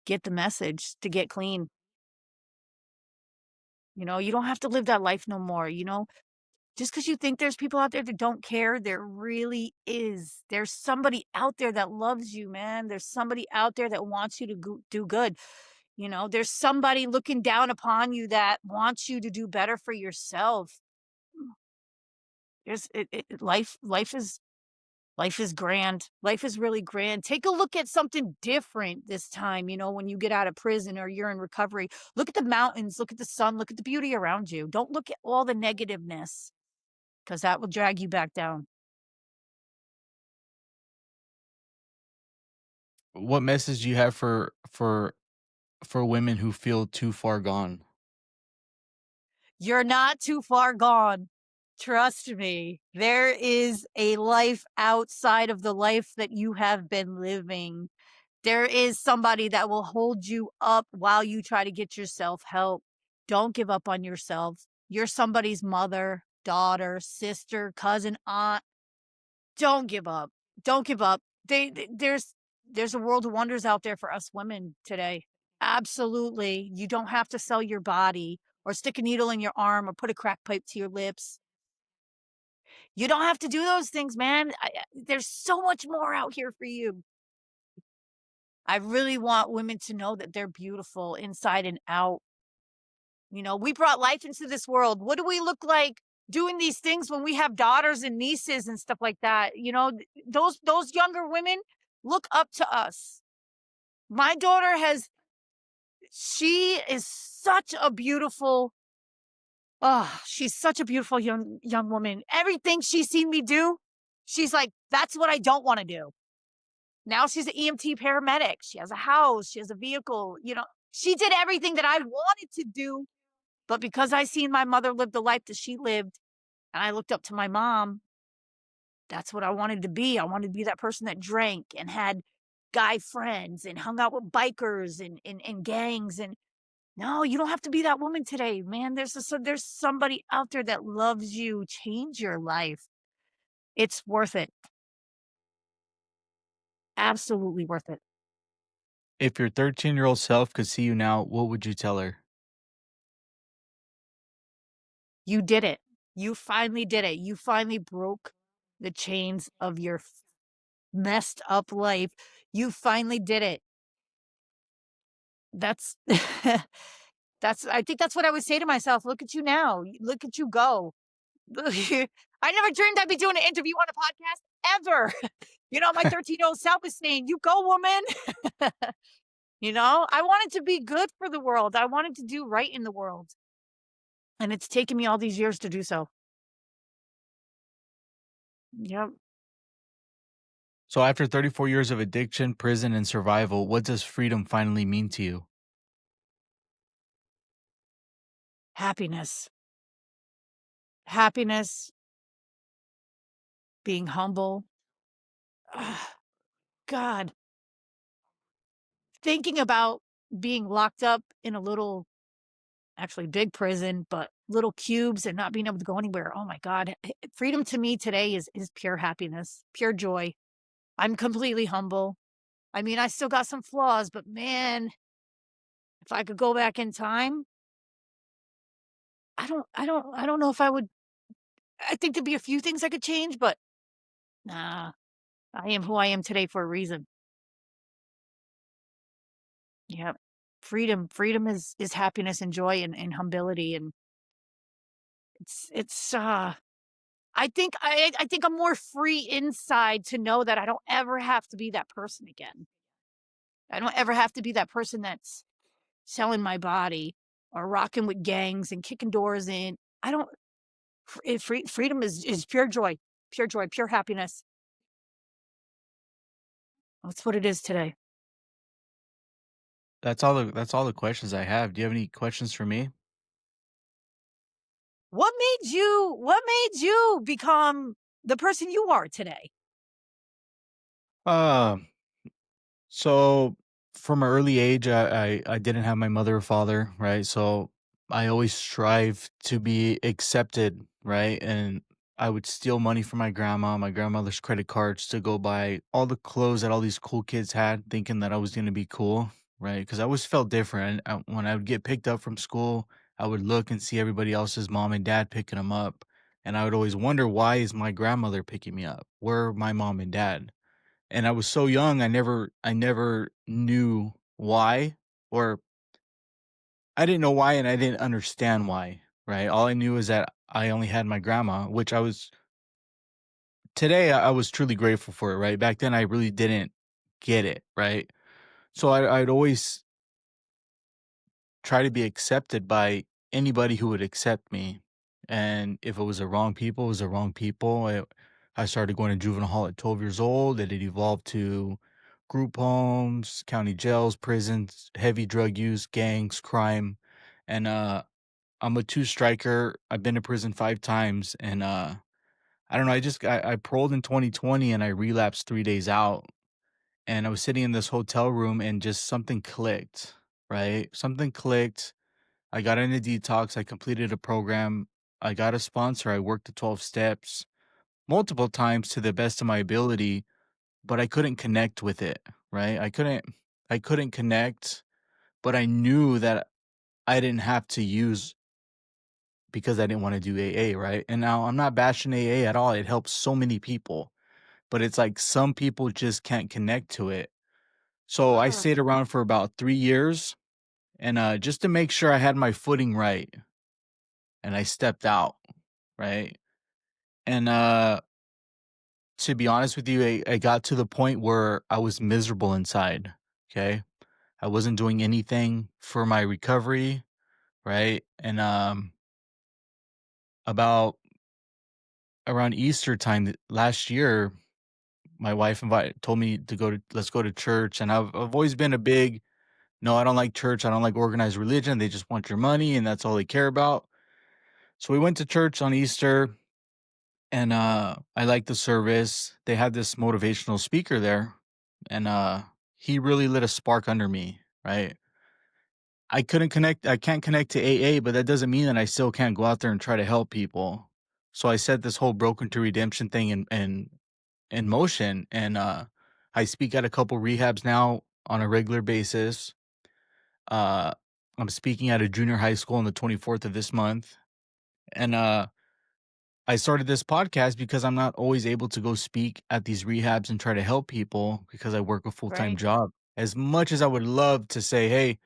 get the message to get clean. You don't have to live that life no more. Just because you think there's people out there that don't care, there really is. There's somebody out there that loves you, man. There's somebody out there that wants you to do good. There's somebody looking down upon you that wants you to do better for yourself. Life is grand. Life is really grand. Take a look at something different this time, when you get out of prison or you're in recovery. Look at the mountains, look at the sun, look at the beauty around you. Don't look at all the negativeness, because that will drag you back down. What message do you have for women who feel too far gone? You're not too far gone. Trust me. There is a life outside of the life that you have been living. There is somebody that will hold you up while you try to get yourself help. Don't give up on yourself. You're somebody's mother, daughter, sister, cousin, aunt. Don't give up. Don't give up. There's a world of wonders out there for us women today. Absolutely. You don't have to sell your body or stick a needle in your arm or put a crack pipe to your lips. You don't have to do those things, man. There's so much more out here for you. I really want women to know that they're beautiful inside and out. We brought life into this world. What do we look like doing these things when we have daughters and nieces and stuff like that? Those younger women look up to us. My daughter she is such a beautiful, she's such a beautiful young woman. Everything she's seen me do, she's like, that's what I don't want to do. Now she's an EMT paramedic. She has a house. She has a vehicle. She did everything that I wanted to do. But because I seen my mother live the life that she lived, and I looked up to my mom, that's what I wanted to be. I wanted to be that person that drank and had guy friends and hung out with bikers and gangs. And no, you don't have to be that woman today, man. There's somebody out there that loves you. Change your life. It's worth it. Absolutely worth it. If your 13-year-old self could see you now, what would you tell her? You did it. You finally did it. You finally broke the chains of your messed up life. You finally did it. I think that's what I would say to myself. Look at you now. Look at you go. I never dreamed I'd be doing an interview on a podcast ever. My 13-year-old self is saying, you go, woman. I wanted to be good for the world. I wanted to do right in the world. And it's taken me all these years to do so. Yep. So after 34 years of addiction, prison, and survival, what does freedom finally mean to you? Happiness. Happiness. Being humble. God. Thinking about being locked up in a little, actually big prison, but little cubes and not being able to go anywhere. Oh my God. Freedom to me today is pure happiness, pure joy. I'm completely humble. I mean, I still got some flaws, but man, if I could go back in time, I don't know if I would. I think there'd be a few things I could change, but nah, I am who I am today for a reason. Yeah. Freedom is happiness and joy and humility. And I think I'm more free inside to know that I don't ever have to be that person again. I don't ever have to be that person that's selling my body or rocking with gangs and kicking doors in. I don't. Freedom is pure joy, pure happiness. That's what it is today. That's all the questions I have. Do you have any questions for me? What made you become the person you are today? Uh, so from an early age, I didn't have my mother or father, right? So I always strive to be accepted, right? And I would steal money from my grandmother's credit cards to go buy all the clothes that all these cool kids had, thinking that I was gonna be cool, right? Because I always felt different. When I would get picked up from school, I would look and see everybody else's mom and dad picking them up, and I would always wonder, why is my grandmother picking me up? Where are my mom and dad? And I was so young, I never knew why, or I didn't know why, and I didn't understand why, right? All I knew is that I only had my grandma, which I was truly grateful for it, right? Back then, I really didn't get it, right? So I'd always try to be accepted by anybody who would accept me. And if it was the wrong people, it was the wrong people. I started going to juvenile hall at 12 years old, and it evolved to group homes, county jails, prisons, heavy drug use, gangs, crime. And I'm a two striker. I've been to prison 5 times. And I don't know, I paroled in 2020 and I relapsed 3 days out. And I was sitting in this hotel room and just something clicked, right? Something clicked. I got into detox. I completed a program. I got a sponsor. I worked the 12 steps multiple times to the best of my ability, but I couldn't connect with it, right? I couldn't connect, but I knew that I didn't have to use, because I didn't want to do AA, right? And now I'm not bashing AA at all. It helps so many people, but it's like some people just can't connect to it. So I stayed around for about 3 years, and just to make sure I had my footing right, and I stepped out, right? And to be honest with you, I got to the point where I was miserable inside. Okay. I wasn't doing anything for my recovery, right? And about around Easter time last year, my wife told me to let's go to church. And I've always been a big, no, I don't like church. I don't like organized religion. They just want your money and that's all they care about. So we went to church on Easter, and I liked the service. They had this motivational speaker there, and he really lit a spark under me, right? I can't connect to AA, but that doesn't mean that I still can't go out there and try to help people. So I set this whole Broken to Redemption thing in motion, and I speak at a couple rehabs now on a regular basis. Uh I'm speaking at a junior high school on the 24th of this month. And I started this podcast because I'm not always able to go speak at these rehabs and try to help people, because I work a full-time Right. job. As much as I would love to say, "Hey,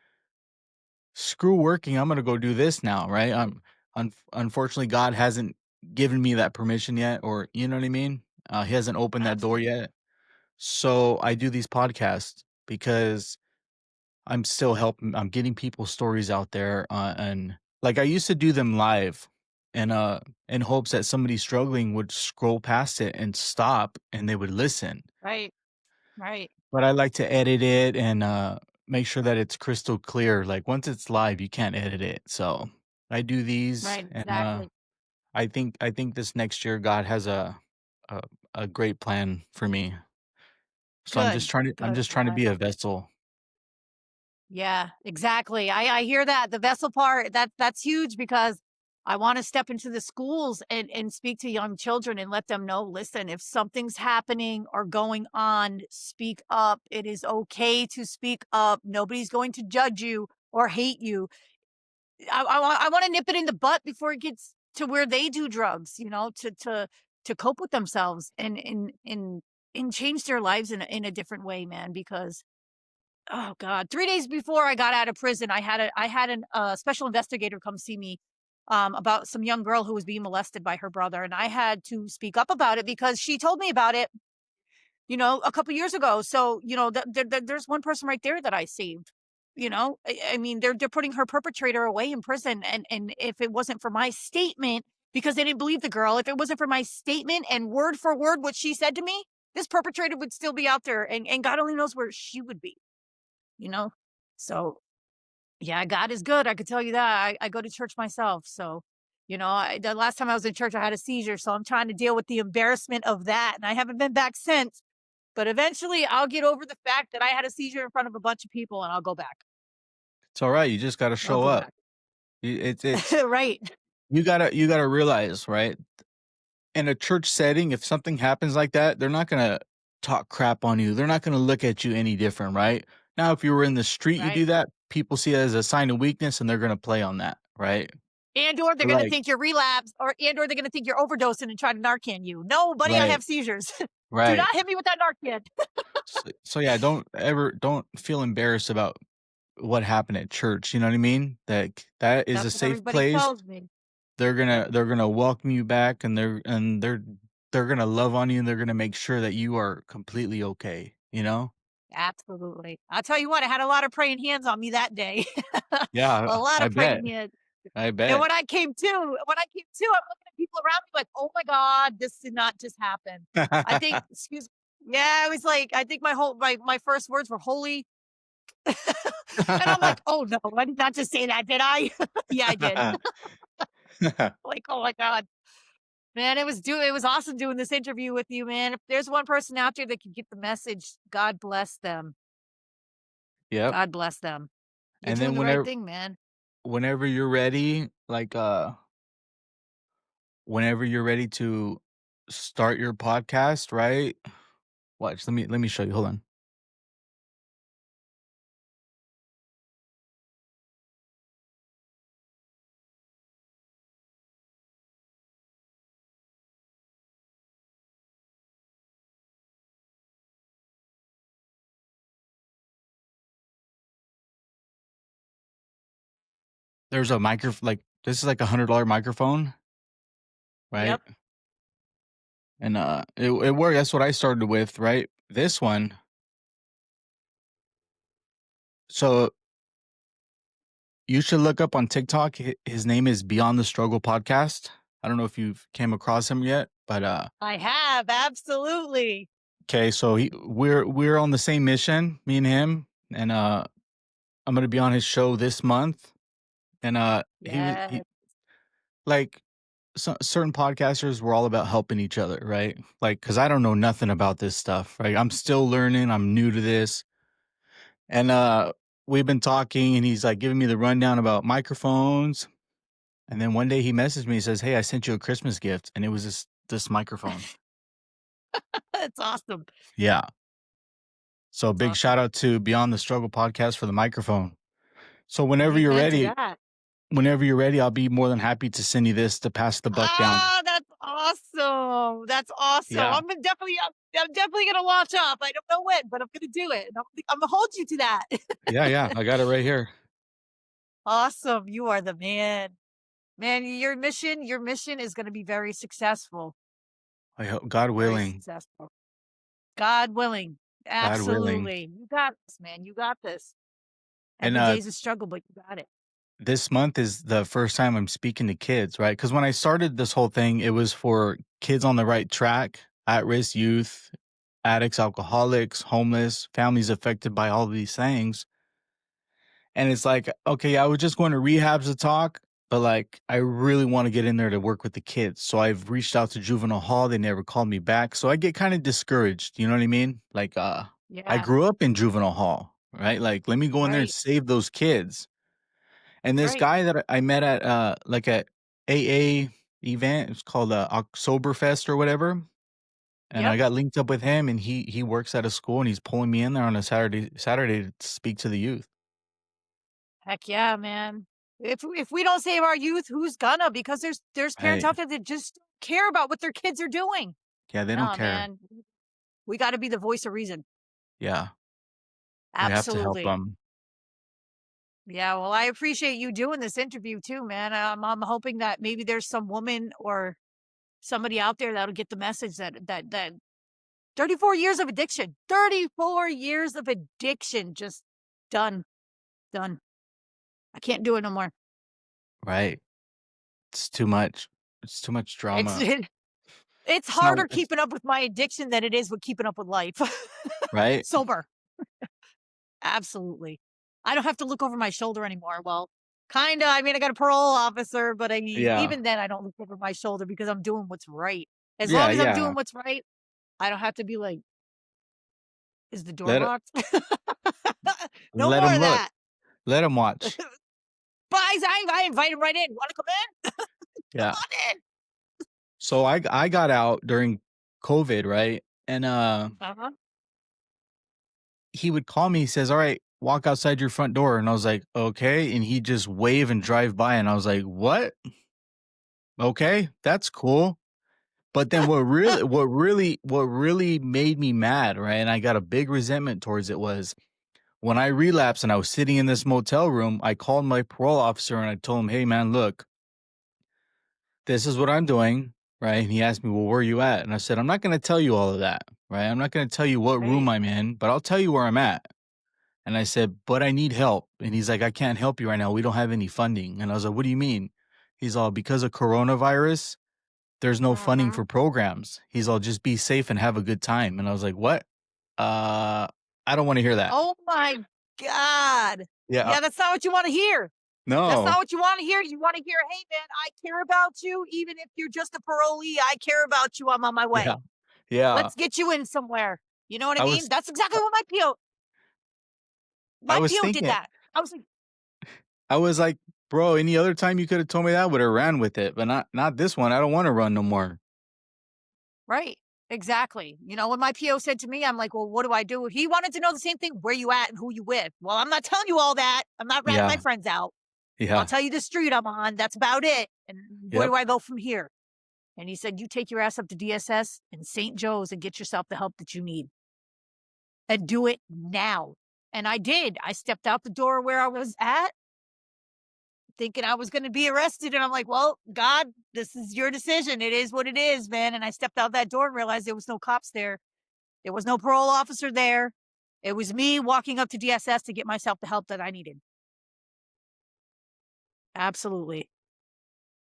screw working, I'm gonna go do this now," right? Unfortunately, God hasn't given me that permission yet, or you know what I mean? He hasn't opened that door Absolutely. yet. So I do these podcasts because I'm getting people's stories out there, and like I used to do them live, and in hopes that somebody struggling would scroll past it and stop and they would listen. Right. Right. But I like to edit it and make sure that it's crystal clear. Like once it's live, you can't edit it. So I do these, Right. and Exactly. I think this next year God has a a great plan for me. So Good. I'm Good. just trying to Glad. be a vessel. Yeah, exactly. I hear that. The vessel part, that's huge, because I want to step into the schools and speak to young children and let them know, listen, if something's happening or going on, speak up. It is okay to speak up. Nobody's going to judge you or hate you. I want to nip it in the butt before it gets to where they do drugs, to cope with themselves and change their lives in a different way, man, because oh god, 3 days before I got out of prison, I had a special investigator come see me, about some young girl who was being molested by her brother, and I had to speak up about it because she told me about it a couple years ago. So, there's one person right there that I saved. I mean, they're putting her perpetrator away in prison, and if it wasn't for my statement, because they didn't believe the girl, if it wasn't for my statement and word for word what she said to me, this perpetrator would still be out there, and God only knows where she would be. So yeah, God is good. I could tell you that. I go to church myself. So, the last time I was in church, I had a seizure. So I'm trying to deal with the embarrassment of that. And I haven't been back since. But eventually I'll get over the fact that I had a seizure in front of a bunch of people and I'll go back. It's all right. You just got to I'll show go up. back. It's Right. you gotta realize, right? In a church setting, if something happens like that, they're not gonna talk crap on you. They're not gonna look at you any different, right? Now, if you were in the street, you Right. do that, people see it as a sign of weakness, and they're gonna play on that, right? Or they're But going to like, think you're relapsed, or they're going to think you're overdosing and try to Narcan you. No, buddy, I right, have seizures. Do right. not hit me with that Narcan. So yeah, don't feel embarrassed about what happened at church. You know what I mean? That is That's a what safe everybody place. tells me. They're gonna welcome you back, and they're gonna love on you, and they're gonna make sure that you are completely okay. Absolutely. I'll tell you what, I had a lot of praying hands on me that day. Yeah, A lot I of bet. praying hands. I And bet. when I came to, I'm looking at people around me like, oh my God, this did not just happen. I think, yeah, I was like, I think my first words were holy. And I'm like, oh no, I did not just say that, did I? Yeah, I did. Like, oh my God. Man, it was awesome doing this interview with you, man. If there's one person out there that can get the message, God bless them. Yep. God bless them. You're And doing then the right thing, man. whenever you're ready, whenever you're ready to start your podcast, right? Watch, let me show you. Hold on. There's a this is like $100 microphone, right? Yep. And it worked. That's what I started with, right? This one. So you should look up on TikTok. His name is Beyond the Struggle Podcast. I don't know if you've came across him yet, but I have, absolutely. okay, so we're on the same mission, me and him, and I'm gonna be on his show this month. And Yeah. he like certain podcasters were all about helping each other, right? Like, because I don't know nothing about this stuff, right? I'm still learning. I'm new to this, and we've been talking, and he's like giving me the rundown about microphones. And then one day he messaged me. He says, "Hey, I sent you a Christmas gift," and it was this microphone. That's awesome. Yeah. So big awesome. shout out to Beyond the Struggle Podcast for the microphone. So whenever you're Amen to ready, that. I'll be more than happy to send you this to pass the buck down. Ah, that's awesome. That's awesome. Yeah. I'm definitely gonna launch off. I don't know when, but I'm gonna do it. I'm gonna hold you to that. Yeah. I got it right here. Awesome. You are the man. Man, your mission is gonna be very successful. I hope, God Very willing. successful. God willing. God willing. Absolutely. You got this, man. You got this. And Every day's a struggle, but you got it. this month is the first time I'm speaking to kids, right? Because when I started this whole thing, it was for kids on the right track, at-risk youth, addicts, alcoholics, homeless, families affected by all of these things. And it's like, okay, I was just going to rehabs to talk, but like, I really want to get in there to work with the kids. So I've reached out to juvenile hall. They never called me back. So I get kind of discouraged. You know what I mean? Like, I Yeah. grew up in juvenile hall, right? Like, let me go in there and Right. save those kids. And this Right. guy that I met at like a AA event, it's called Oktoberfest or whatever. And I Yep. got linked up with him, and he works at a school, and he's pulling me in there on a Saturday to speak to the youth. Heck yeah, man. If we don't save our youth, who's gonna? Because there's parents Right. out there that just don't care about what their kids are doing. Yeah, they don't No, care. man. We got to be the voice of reason. Yeah, we have to help Absolutely. them. Yeah, well, I appreciate you doing this interview too, man. I'm hoping that maybe there's some woman or somebody out there that'll get the message that 34 years of addiction. 34 years of addiction. Just done. Done. I can't do it no more. Right. It's too much. It's too much drama. It's It's not harder it's keeping up with my addiction than it is with keeping up with life. right? Sober. Absolutely. I don't have to look over my shoulder anymore. Well, kinda. I mean, I got a parole officer, but I mean, Yeah. even then, I don't look over my shoulder because I'm doing what's right. As Yeah, long as I'm yeah. doing what's right, I don't have to be like, is the door Let it locked? No let more him of look. that. Let him watch. But I invite him right in. Want to come in? Come Yeah. on in. So I got out during COVID, right? And Uh-huh. he would call me. He says, "All right, walk outside your front door." And I was like, "Okay." And he'd just wave and drive by, and I was like, "What? Okay, that's cool." But then what really made me mad, right? And I got a big resentment towards it was when I relapsed and I was sitting in this motel room, I called my parole officer and I told him, "Hey man, look, this is what I'm doing." Right. And he asked me, "Well, where are you at?" And I said, "I'm not going to tell you all of that. Right. I'm not going to tell you what room Right. I'm in, but I'll tell you where I'm at." And I said, "But I need help." And he's like, "I can't help you right now. We don't have any funding." And I was like, "What do you mean?" He's all, "Because of coronavirus, there's no funding Mm-hmm. for programs." He's all, "Just be safe and have a good time." And I was like, "What? I don't want to hear that." Oh my God. Yeah. Yeah, that's not what you want to hear. That's not No. what you want to hear. You want to hear, hey, man, I care about you. Even if you're just a parolee, I care about you. I'm on my way. Yeah. Yeah. Let's get you in somewhere. You know what I I mean? was That's exactly uh, what my PO, I my was PO did thinking, that. I was like, "Bro, any other time you could have told me that, I would have ran with it, but not this one. I don't want to run no more." Right. Exactly. You know, when my PO said to me, I'm like, well, what do I do? He wanted to know the same thing. Where you at and who you with? Well, I'm not telling you all that. I'm not ratting my Yeah. friends out. I'll Yeah. tell you the street I'm on. That's about it. And where Yep. do I go from here? And he said, you take your ass up to DSS and St. Joe's and get yourself the help that you need. And do it now. And I did. I stepped out the door where I was at, thinking I was going to be arrested. And I'm like, well, God, this is your decision. It is what it is, man. And I stepped out that door and realized there was no cops there. There was no parole officer there. It was me walking up to DSS to get myself the help that I needed. Absolutely.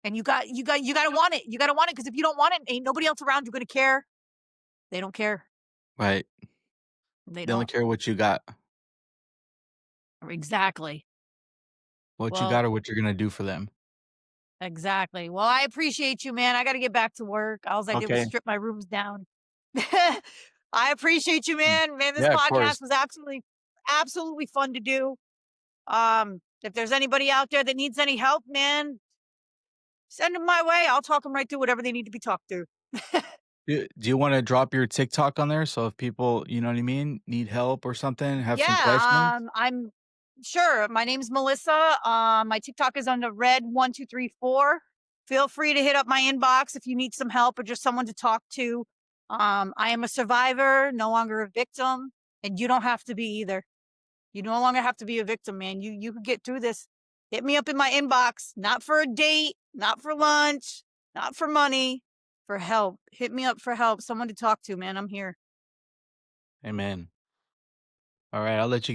And you got to want it. You got to want it because if you don't want it, ain't nobody else around you going to care. They don't care. Right. They They only don't. care what you got. Exactly. What you Well, got or what you're gonna do for them. exactly. Well, I appreciate you, man. I got to get back to work. All I did was Okay. strip my rooms down. I appreciate you, man. Man, this Yeah, of course. podcast was absolutely fun to do. If there's anybody out there that needs any help, man, send them my way. I'll talk them right through whatever they need to be talked through. Do you want to drop your TikTok on there so if people, you know what I mean, need help or something, have some questions? Yeah, I'm sure. My name's Melissa. My TikTok is under red1234. Feel free to hit up my inbox if you need some help or just someone to talk to. I am a survivor, no longer a victim, and you don't have to be either. You no longer have to be a victim, man. You can get through this. Hit me up in my inbox, not for a date, not for lunch, not for money, for help. Hit me up for help, someone to talk to, man. I'm here. Amen. All right, I'll let you get